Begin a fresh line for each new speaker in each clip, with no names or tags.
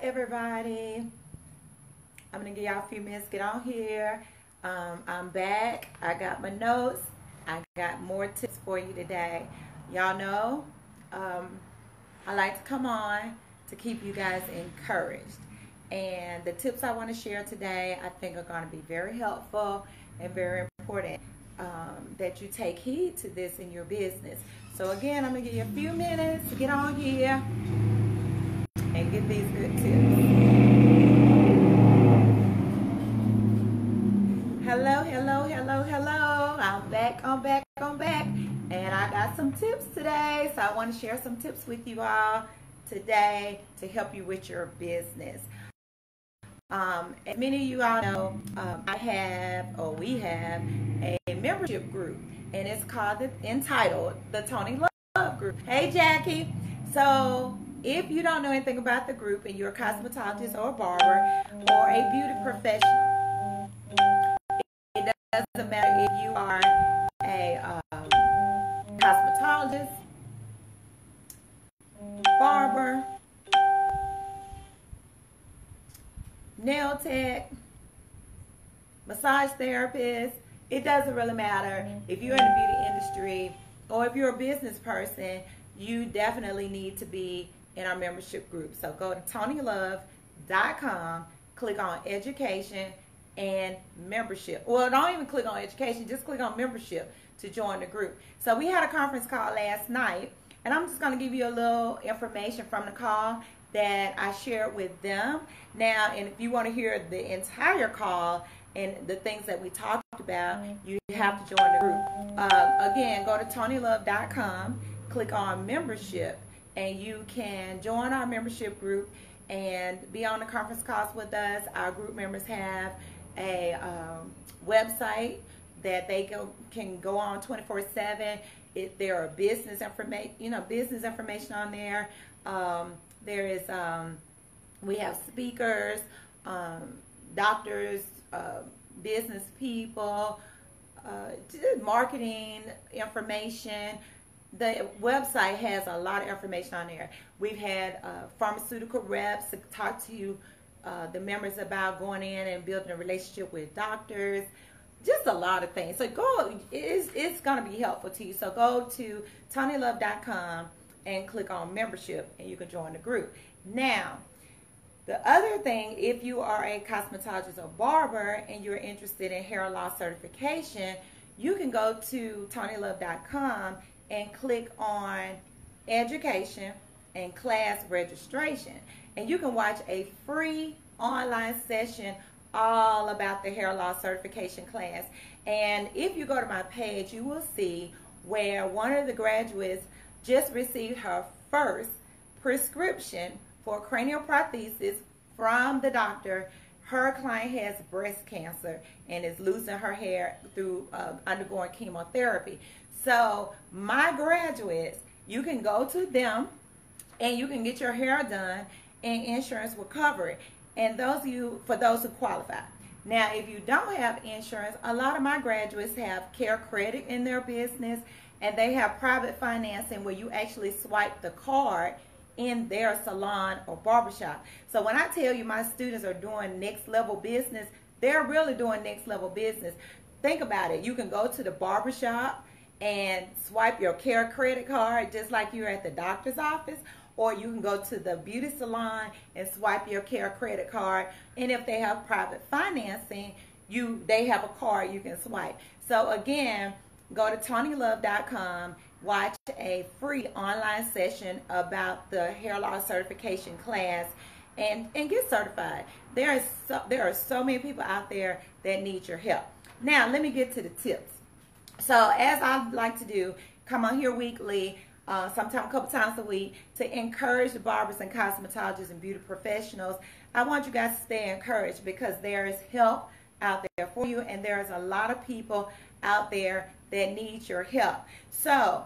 Everybody. I'm gonna give y'all a few minutes to get on here. I'm back. I got my notes. I got more tips for you today. Y'all know I like to come on to keep you guys encouraged. And the tips I want to share today I think are going to be very helpful and very important that you take heed to this in your business. So again, I'm going to give you a few minutes to get on here and get these good tips. Hello. I'm back. And I got some tips today. So I want to share some tips with you all today to help you with your business. As many of you all know, we have a membership group, and it's entitled the Tony Love Group. Hey, Jackie. So if you don't know anything about the group and you're a cosmetologist or a barber or a beauty professional, it doesn't matter if you are a cosmetologist, barber, nail tech, massage therapist. It doesn't really matter if you're in the beauty industry or if you're a business person. You definitely need to be in our membership group. So go to TonyLove.com, click on education and membership. Well, don't even click on education, just click on membership to join the group. So we had a conference call last night, and I'm just going to give you a little information from the call that I shared with them. Now, and if you want to hear the entire call and the things that we talked about, you have to join the group. Again, go to TonyLove.com, click on membership, and you can join our membership group and be on the conference calls with us. Our group members have a website that they can go on 24/7. There are business information on there. There is we have speakers, doctors, business people, marketing information. The website has a lot of information on there. We've had pharmaceutical reps to talk to the members about going in and building a relationship with doctors. Just a lot of things. So it's going to be helpful to you. So go to TonyLove.com and click on membership, and you can join the group. Now, the other thing, if you are a cosmetologist or barber and you're interested in hair loss certification, you can go to TonyLove.com and click on education and class registration, and you can watch a free online session all about the hair loss certification class. And if you go to my page, you will see where one of the graduates just received her first prescription for cranial prosthesis from the doctor. Her client has breast cancer and is losing her hair through undergoing chemotherapy. So my graduates, you can go to them and you can get your hair done, and insurance will cover it. And for those who qualify. Now, if you don't have insurance, a lot of my graduates have Care Credit in their business, and they have private financing where you actually swipe the card in their salon or barbershop. So when I tell you my students are doing next level business, they're really doing next level business. Think about it. You can go to the barbershop and swipe your Care Credit card just like you're at the doctor's office, or you can go to the beauty salon and swipe your Care Credit card. And if they have private financing, they have a card you can swipe. So again, go to TonyLove.com, watch a free online session about the hair loss certification class, and get certified. There are so many people out there that need your help. Now, let me get to the tips. So as I like to do, come on here weekly, sometimes a couple times a week, to encourage the barbers and cosmetologists and beauty professionals. I want you guys to stay encouraged because there is help out there for you, and there's a lot of people out there that need your help. So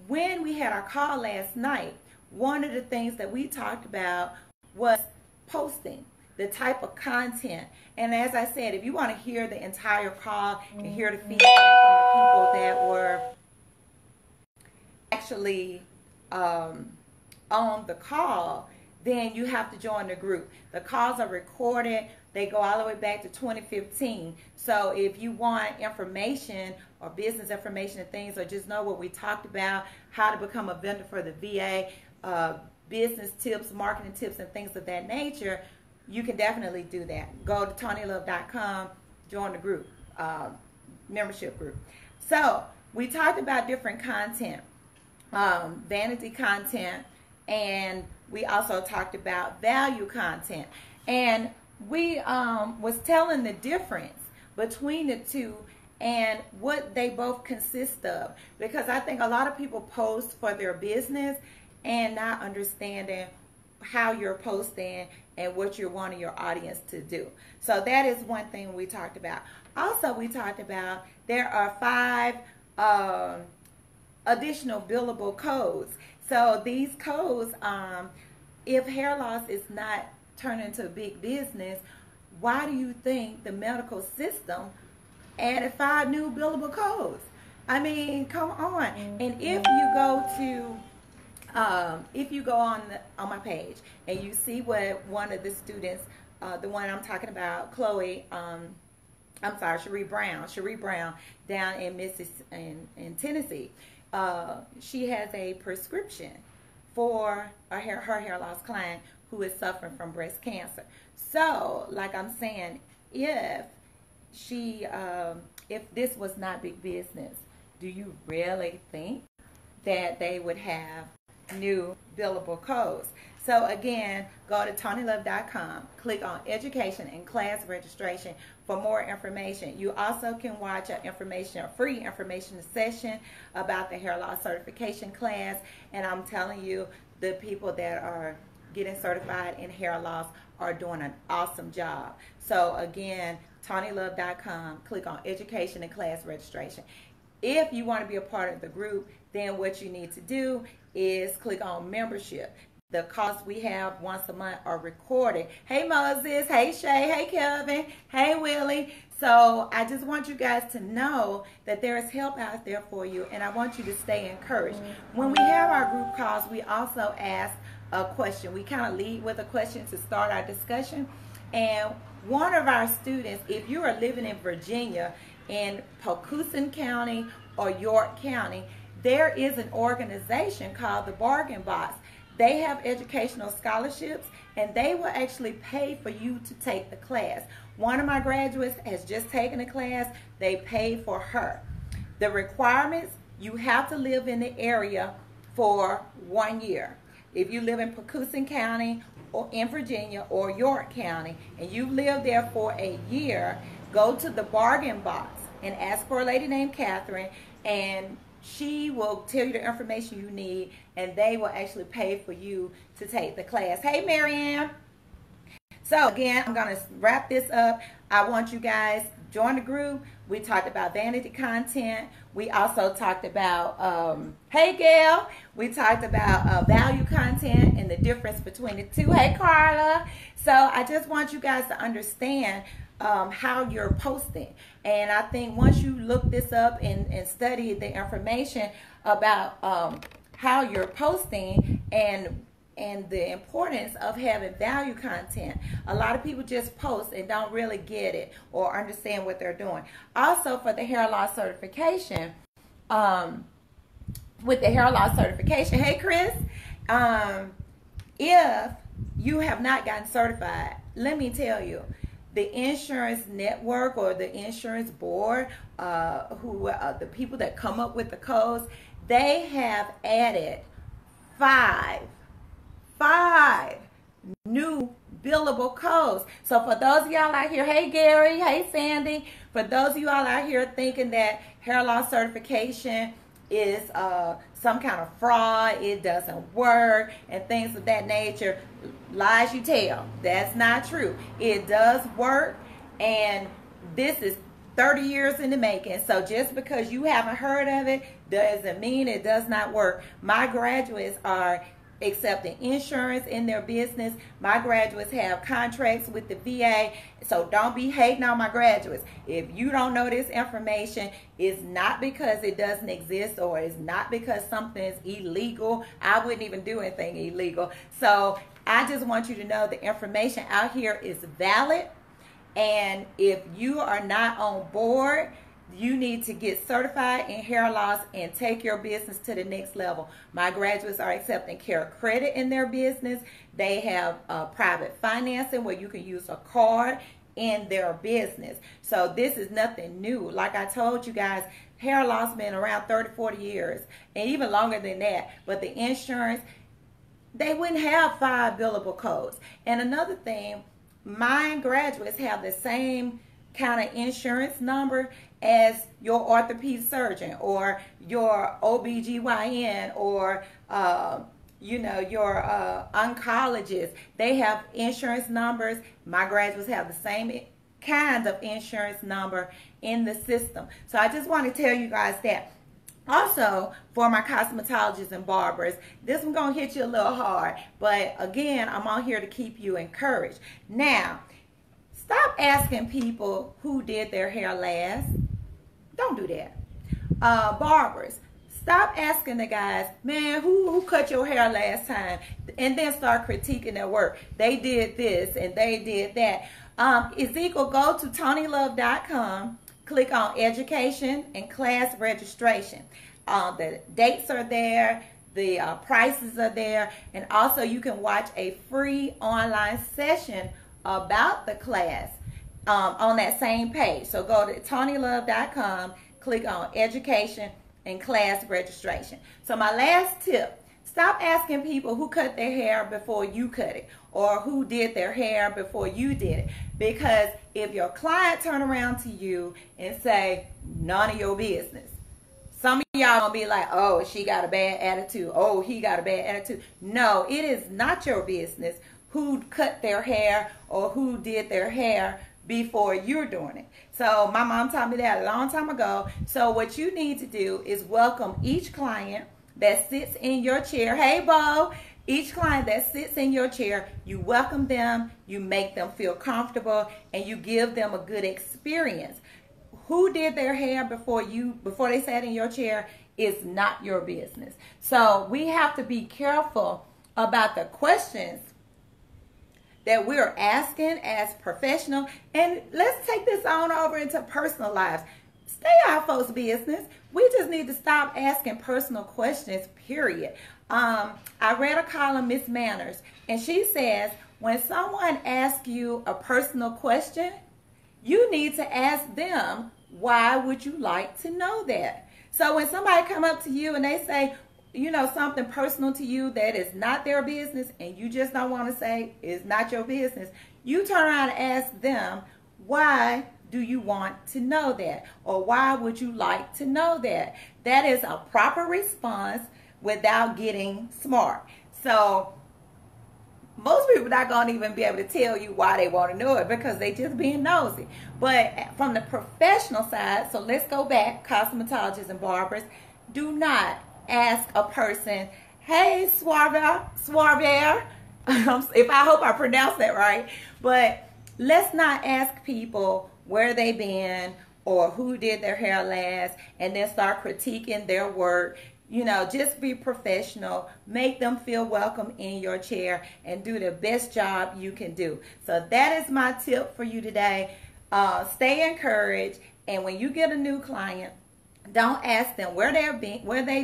when we had our call last night, one of the things that we talked about was posting, the type of content. And as I said, if you want to hear the entire call and hear the feedback from the people that were actually on the call, then you have to join the group. The calls are recorded. They go all the way back to 2015. So if you want information or business information and things, or just know what we talked about, how to become a vendor for the VA, business tips, marketing tips, and things of that nature, you can definitely do that. Go to TonyLove.com, join the group, membership group. So we talked about different content, vanity content, and we also talked about value content. And we was telling the difference between the two and what they both consist of, because I think a lot of people post for their business and not understanding how you're posting and what you're wanting your audience to do. So that is one thing we talked about. Also, we talked about there are 5 additional billable codes. So these codes, if hair loss is not turned into a big business, why do you think the medical system added 5 new billable codes? I mean, come on. And if you go to on my page and you see what one of the students, the one I'm talking about, Cherie Brown down in Tennessee, she has a prescription for her hair loss client who is suffering from breast cancer. So, like I'm saying, if this was not big business, do you really think that they would have new billable codes? So again, go to TonyLove.com, click on education and class registration for more information. You also can watch a free information session about the hair loss certification class, and I'm telling you, the people that are getting certified in hair loss are doing an awesome job. So again, TonyLove.com, click on education and class registration. If you want to be a part of the group, then what you need to do is click on membership. The costs we have once a month are recorded. Hey Moses, hey Shay, hey Kelvin, hey Willie. So I just want you guys to know that there is help out there for you, and I want you to stay encouraged. When we have our group calls, we also ask a question. We kind of lead with a question to start our discussion. And one of our students, if you are living in Virginia, in Pocoosan County or York County, there is an organization called the Bargain Box. They have educational scholarships, and they will actually pay for you to take the class. One of my graduates has just taken the class. They paid for her. The requirements, you have to live in the area for 1 year. If you live in Pocoosan County or in Virginia or York County, and you live there for a year, go to the Bargain Box and ask for a lady named Catherine, and she will tell you the information you need, and they will actually pay for you to take the class. Hey, Marianne. So again, I'm going to wrap this up. I want you guys to join the group. We talked about vanity content. We also talked about, hey Gail, we talked about value content and the difference between the two. Hey Carla. So I just want you guys to understand how you're posting. And I think once you look this up and study the information about how you're posting and the importance of having value content, a lot of people just post and don't really get it or understand what they're doing. Also, for the hair loss certification, with the hair loss certification, hey Chris, if you have not gotten certified, let me tell you, the insurance network or the insurance board, the people that come up with the codes, they have added five new billable codes. So for those of y'all out here, hey Gary, hey Sandy, for those of you all out here thinking that hair loss certification is some kind of fraud, it doesn't work, and things of that nature, lies you tell. That's not true. It does work, and this is 30 years in the making. So just because you haven't heard of it doesn't mean it does not work. My graduates are accepting insurance in their business. My graduates have contracts with the VA. So don't be hating on my graduates. If you don't know this information, it's not because it doesn't exist, or it's not because something is illegal. I wouldn't even do anything illegal. So I just want you to know the information out here is valid. And if you are not on board, you need to get certified in hair loss and take your business to the next level. My graduates are accepting Care Credit in their business. They have private financing where you can use a card in their business. So this is nothing new. Like I told you guys, hair loss been around 30, 40 years and even longer than that. But the insurance, they wouldn't have 5 billable codes. And another thing, my graduates have the same kind of insurance number as your orthopedic surgeon or your OBGYN or your oncologist. They have insurance numbers. My graduates have the same kind of insurance number in the system. So I just want to tell you guys that. Also, for my cosmetologists and barbers, this one's going to hit you a little hard. But again, I'm on here to keep you encouraged. Now, stop asking people who did their hair last. Don't do that. Barbers, stop asking the guys, man, who cut your hair last time? And then start critiquing their work. They did this and they did that. Ezekiel, go to TonyLove.com. Click on education and class registration. The dates are there. The prices are there. And also you can watch a free online session about the class on that same page. So go to TonyLove.com, click on education and class registration. So my last tip, stop asking people who cut their hair before you cut it or who did their hair before you did it. Because if your client turn around to you and say, none of your business, some of y'all gonna be like, oh, she got a bad attitude. Oh, he got a bad attitude. No, it is not your business who cut their hair or who did their hair before you're doing it. So my mom taught me that a long time ago. So what you need to do is welcome each client that sits in your chair. Hey, Bo. Each client that sits in your chair, you welcome them, you make them feel comfortable, and you give them a good experience. Who did their hair before they sat in your chair is not your business. So we have to be careful about the questions that we're asking as professional. And let's take this on over into personal lives. Stay out of folks' business. We just need to stop asking personal questions, period. I read a column, Miss Manners, and she says, when someone asks you a personal question, you need to ask them, why would you like to know that? So when somebody come up to you and they say, something personal to you that is not their business and you just don't want to say it's not your business, you turn around and ask them, why do you want to know that? Or why would you like to know that? That is a proper response without getting smart. So most people are not going to even be able to tell you why they want to know it because they just being nosy. But from the professional side, so let's go back, cosmetologists and barbers, do not ask a person, hey, Suave, if I hope I pronounced that right, but let's not ask people where they been or who did their hair last and then start critiquing their work. Just be professional, make them feel welcome in your chair, and do the best job you can do. So that is my tip for you today. Stay encouraged, and when you get a new client, don't ask them where they've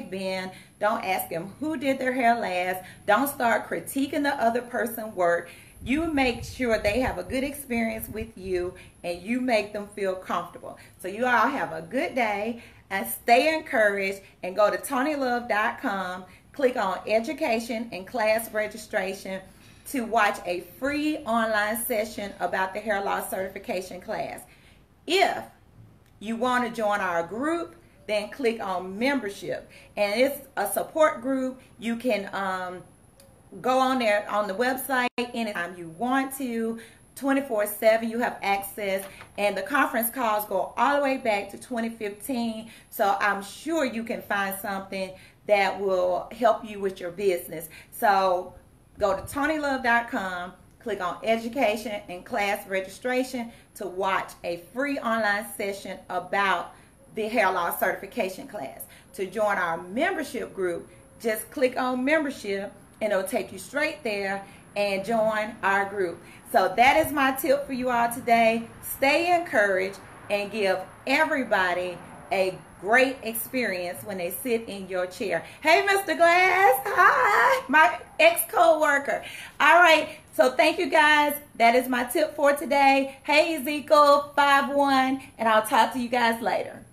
been. Don't ask them who did their hair last. Don't start critiquing the other person's work. You make sure they have a good experience with you, and you make them feel comfortable. So you all have a good day. And stay encouraged, and go to TonyLove.com, click on education and class registration to watch a free online session about the hair loss certification class. If you want to join our group, then click on membership, and it's a support group. You can go on there on the website anytime you want to. 24/7 you have access, and the conference calls go all the way back to 2015, so I'm sure you can find something that will help you with your business. So go to TonyLove.com, click on education and class registration to watch a free online session about the hair loss certification class. To join our membership group, just click on membership and it'll take you straight there. and join our group. So that is my tip for you all today. Stay encouraged and give everybody a great experience when they sit in your chair. Hey, Mr. Glass. Hi, my ex-co-worker. All right. So thank you guys. That is my tip for today. Hey, Ezekiel 5-1, and I'll talk to you guys later.